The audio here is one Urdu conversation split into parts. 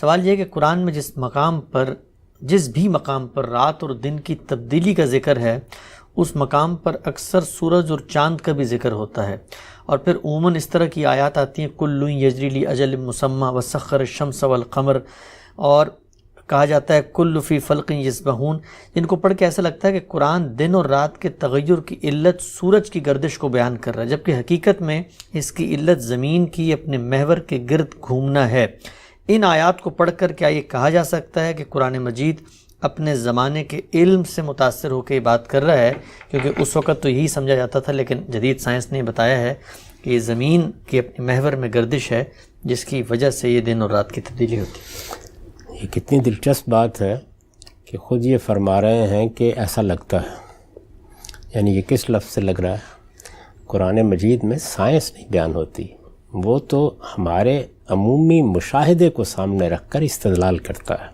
سوال یہ ہے کہ قرآن میں جس بھی مقام پر رات اور دن کی تبدیلی کا ذکر ہے اس مقام پر اکثر سورج اور چاند کا بھی ذکر ہوتا ہے، اور پھر عموماً اس طرح کی آیات آتی ہیں کل یجری لاجل مسمی وسخر الشمس والقمر، اور کہا جاتا ہے کل فی فلق یسبحون، جن کو پڑھ کے ایسا لگتا ہے کہ قرآن دن اور رات کے تغیر کی علت سورج کی گردش کو بیان کر رہا ہے، جبکہ حقیقت میں اس کی علت زمین کی اپنے محور کے گرد گھومنا ہے۔ ان آیات کو پڑھ کر کیا یہ کہا جا سکتا ہے کہ قرآن مجید اپنے زمانے کے علم سے متاثر ہو کے یہ بات کر رہا ہے؟ کیونکہ اس وقت تو یہی سمجھا جاتا تھا، لیکن جدید سائنس نے بتایا ہے کہ یہ زمین کی اپنے محور میں گردش ہے جس کی وجہ سے یہ دن اور رات کی تبدیلی ہوتی ہے۔ یہ کتنی دلچسپ بات ہے کہ خود یہ فرما رہے ہیں کہ ایسا لگتا ہے، یعنی یہ کس لفظ سے لگ رہا ہے؟ قرآن مجید میں سائنس نہیں بیان ہوتی، وہ تو ہمارے عمومی مشاہدے کو سامنے رکھ کر استدلال کرتا ہے۔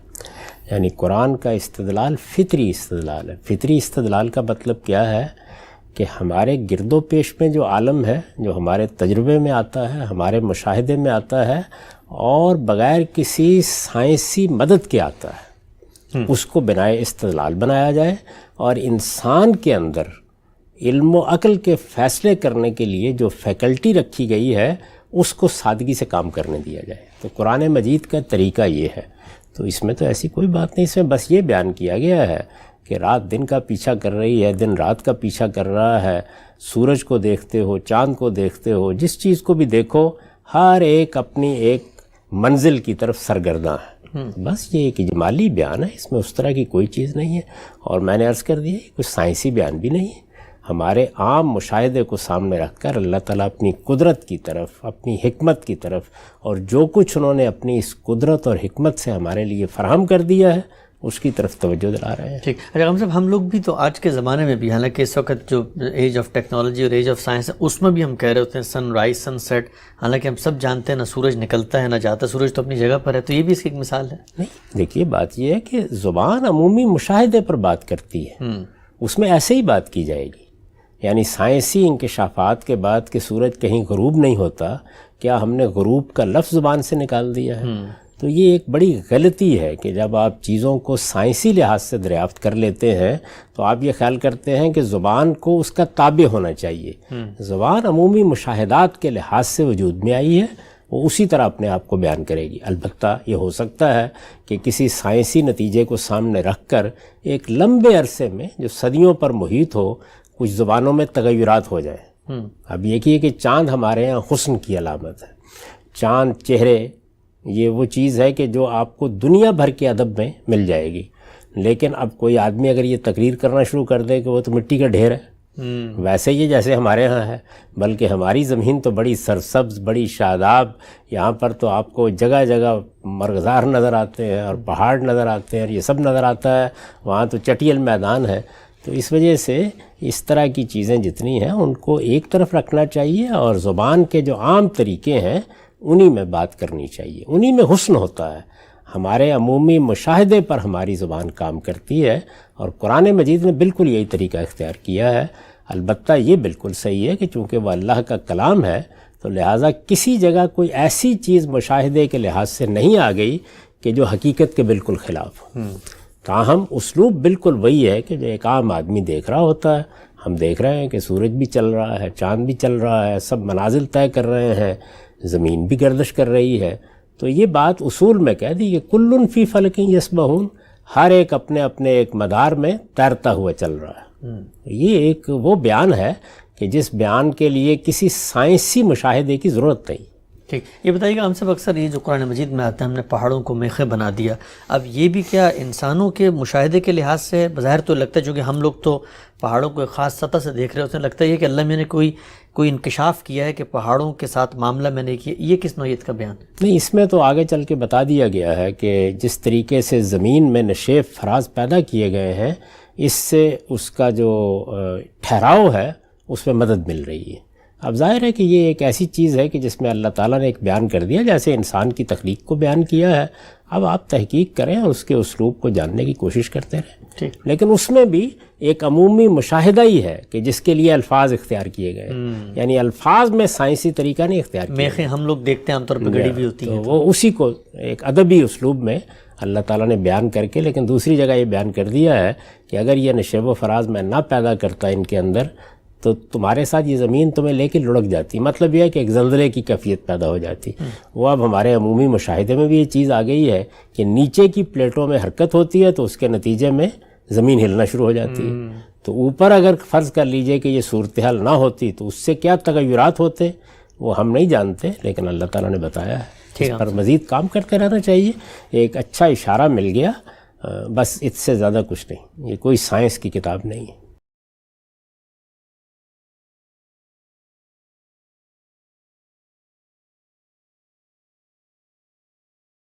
یعنی قرآن کا استدلال فطری استدلال ہے۔ فطری استدلال کا مطلب کیا ہے کہ ہمارے گرد و پیش میں جو عالم ہے، جو ہمارے تجربے میں آتا ہے، ہمارے مشاہدے میں آتا ہے، اور بغیر کسی سائنسی مدد کے آتا ہے، اس کو بنائے استدلال بنایا جائے، اور انسان کے اندر علم و عقل کے فیصلے کرنے کے لیے جو فیکلٹی رکھی گئی ہے اس کو سادگی سے کام کرنے دیا جائے۔ تو قرآن مجید کا طریقہ یہ ہے۔ تو اس میں تو ایسی کوئی بات نہیں، اس میں بس یہ بیان کیا گیا ہے کہ رات دن کا پیچھا کر رہی ہے، دن رات کا پیچھا کر رہا ہے، سورج کو دیکھتے ہو، چاند کو دیکھتے ہو، جس چیز کو بھی دیکھو ہر ایک اپنی ایک منزل کی طرف سرگرداں ہے۔ بس یہ ایک اجمالی بیان ہے، اس میں اس طرح کی کوئی چیز نہیں ہے، اور میں نے عرض کر دیا کچھ سائنسی بیان بھی نہیں ہے۔ ہمارے عام مشاہدے کو سامنے رکھ کر اللہ تعالیٰ اپنی قدرت کی طرف، اپنی حکمت کی طرف، اور جو کچھ انہوں نے اپنی اس قدرت اور حکمت سے ہمارے لیے فراہم کر دیا ہے اس کی طرف توجہ دلا رہے ہیں۔ ٹھیک، اچھا صاحب، ہم لوگ بھی تو آج کے زمانے میں بھی، حالانکہ اس وقت جو ایج آف ٹیکنالوجی اور ایج آف سائنس ہے اس میں بھی ہم کہہ رہے ہوتے ہیں سن رائز سن سیٹ، حالانکہ ہم سب جانتے ہیں نہ سورج نکلتا ہے نہ جاتا، سورج تو اپنی جگہ پر ہے، تو یہ بھی اس کی ایک مثال ہے۔ نہیں، دیکھیے بات یہ ہے کہ زبان عمومی مشاہدے پر بات کرتی ہے، اس میں ایسے ہی بات کی جائے گی۔ یعنی سائنسی انکشافات کے بعد کہ سورج کہیں غروب نہیں ہوتا، کیا ہم نے غروب کا لفظ زبان سے نکال دیا ہے؟ تو یہ ایک بڑی غلطی ہے کہ جب آپ چیزوں کو سائنسی لحاظ سے دریافت کر لیتے ہیں تو آپ یہ خیال کرتے ہیں کہ زبان کو اس کا تابع ہونا چاہیے۔ زبان عمومی مشاہدات کے لحاظ سے وجود میں آئی ہے، وہ اسی طرح اپنے آپ کو بیان کرے گی۔ البتہ یہ ہو سکتا ہے کہ کسی سائنسی نتیجے کو سامنے رکھ کر ایک لمبے عرصے میں جو صدیوں پر محیط ہو کچھ زبانوں میں تغیرات ہو جائیں۔ اب یہ کہ چاند ہمارے یہاں حسن کی علامت ہے، چاند چہرے یہ وہ چیز ہے کہ جو آپ کو دنیا بھر کے ادب میں مل جائے گی، لیکن اب کوئی آدمی اگر یہ تقریر کرنا شروع کر دے کہ وہ تو مٹی کا ڈھیر ہے، ویسے یہ جیسے ہمارے ہاں ہے، بلکہ ہماری زمین تو بڑی سرسبز، بڑی شاداب، یہاں پر تو آپ کو جگہ جگہ مرغزار نظر آتے ہیں اور پہاڑ نظر آتے ہیں اور یہ سب نظر آتا ہے، وہاں تو چٹیل میدان ہے۔ تو اس وجہ سے اس طرح کی چیزیں جتنی ہیں ان کو ایک طرف رکھنا چاہیے، اور زبان کے جو عام طریقے ہیں انہی میں بات کرنی چاہیے، انہی میں حسن ہوتا ہے۔ ہمارے عمومی مشاہدے پر ہماری زبان کام کرتی ہے، اور قرآن مجید نے بالکل یہی طریقہ اختیار کیا ہے۔ البتہ یہ بالکل صحیح ہے کہ چونکہ وہ اللہ کا کلام ہے تو لہٰذا کسی جگہ کوئی ایسی چیز مشاہدے کے لحاظ سے نہیں آ گئی کہ جو حقیقت کے بالکل خلاف ہو۔ تاہم اسلوب بالکل وہی ہے کہ جو ایک عام آدمی دیکھ رہا ہوتا ہے۔ ہم دیکھ رہے ہیں کہ سورج بھی چل رہا ہے، چاند بھی چل رہا ہے، سب منازل طے کر رہے ہیں، زمین بھی گردش کر رہی ہے۔ تو یہ بات اصول میں کہہ دی کہ کل فی فلک یسبحون، ہر ایک اپنے اپنے ایک مدار میں تیرتا ہوا چل رہا ہے۔ یہ ایک وہ بیان ہے کہ جس بیان کے لیے کسی سائنسی مشاہدے کی ضرورت نہیں۔ ٹھیک، یہ بتائیے کہ ہم سب اکثر یہ جو قرآن مجید میں آتا ہے ہم نے پہاڑوں کو میخیں بنا دیا، اب یہ بھی کیا انسانوں کے مشاہدے کے لحاظ سے بظاہر تو لگتا ہے، چونکہ ہم لوگ تو پہاڑوں کو ایک خاص سطح سے دیکھ رہے ہوتے ہیں، لگتا ہے یہ کہ اللہ میں نے کوئی انکشاف کیا ہے کہ پہاڑوں کے ساتھ معاملہ میں نے کیا، یہ کس نوعیت کا بیان ہے؟ نہیں، اس میں تو آگے چل کے بتا دیا گیا ہے کہ جس طریقے سے زمین میں نشیب فراز پیدا کیے گئے ہیں، اس سے اس کا جو ٹھہراؤ ہے اس میں مدد مل رہی ہے۔ اب ظاہر ہے کہ یہ ایک ایسی چیز ہے کہ جس میں اللہ تعالیٰ نے ایک بیان کر دیا، جیسے انسان کی تخلیق کو بیان کیا ہے، اب آپ تحقیق کریں اور اس کے اسلوب کو جاننے کی کوشش کرتے رہیں، لیکن اس میں بھی ایک عمومی مشاہدہ ہی ہے کہ جس کے لیے الفاظ اختیار کیے گئے، یعنی الفاظ میں سائنسی طریقہ نہیں اختیار کیا، میخیں ہم لوگ دیکھتے ہیں عام طور پہ گڑی ہوئی ہوتی ہیں، تو وہ اسی کو ایک ادبی اسلوب میں اللہ تعالیٰ نے بیان کر کے، لیکن دوسری جگہ یہ بیان کر دیا ہے کہ اگر یہ نشیب و فراز میں نہ پیدا کرتا ان کے اندر تو تمہارے ساتھ یہ زمین تمہیں لے کے لڑک جاتی، مطلب یہ ہے کہ ایک زلزلے کی کیفیت پیدا ہو جاتی۔ وہ اب ہمارے عمومی مشاہدے میں بھی یہ چیز آ گئی ہے کہ نیچے کی پلیٹوں میں حرکت ہوتی ہے تو اس کے نتیجے میں زمین ہلنا شروع ہو جاتی ہے، تو اوپر اگر فرض کر لیجئے کہ یہ صورتحال نہ ہوتی تو اس سے کیا تغیرات ہوتے وہ ہم نہیں جانتے، لیکن اللہ تعالیٰ نے بتایا ہے، اس پر مزید کام کرتے رہنا چاہیے۔ ایک اچھا اشارہ مل گیا، بس اس سے زیادہ کچھ نہیں، یہ کوئی سائنس کی کتاب نہیں ہے۔